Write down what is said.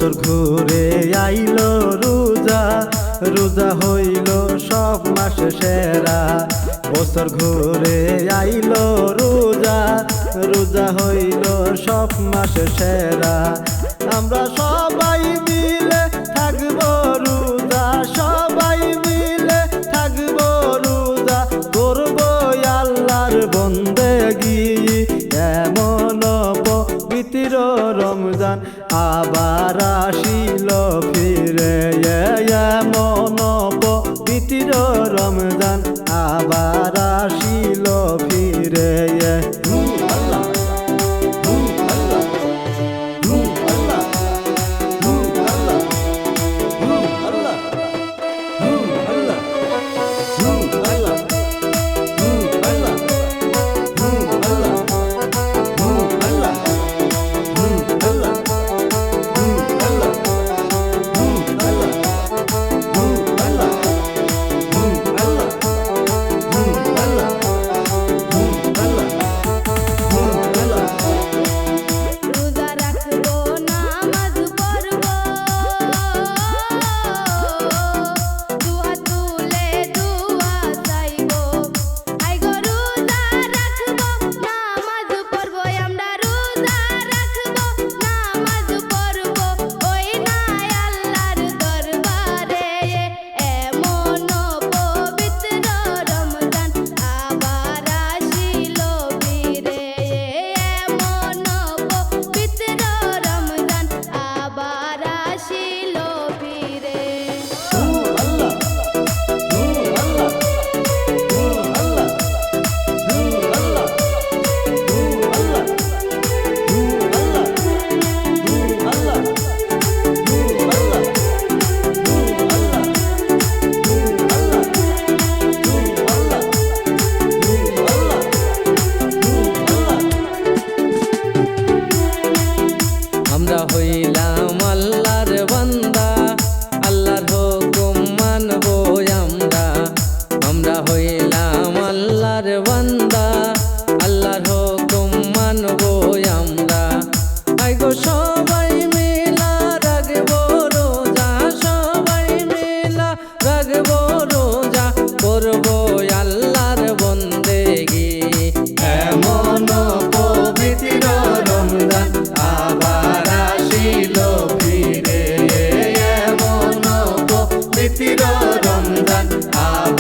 বছর ঘুরে আইলো রোজা, রোজা হইল সব মাসে সেরা। বছর ঘুরে আইলো রোজা, রোজা হইল সব মাসে সেরা। আমরা সবাই মিলে থাকবো রোজা, সবাই মিলে থাকবো রোজা, করবো আল্লাহর বন্দেগি। এমন পবিত্র রমজান আবার আসিল ফিরে, এমন পবিত্র রমজান আবার আসিল ফিরে। আল্লাহ আল্লাহ আল্লাহ আল্লাহ আল্লাহ আমরা হইলাম আল্লাহর বান্দা, আল্লাহর হুকুম মানবো আমরা। আমরা হইলাম আল্লাহর বান্দা, আল্লাহর হুকুম মানবো আমরা। আইগো সবাই মিলা রাখবো রোজা, সবাই মিলা রাখবো রোজা, করবো আল্লাহর বন্দেগি। এমন পবিত্র রমজান আবার আসিল ফিরে, এমন পবিত্র রমজান আবার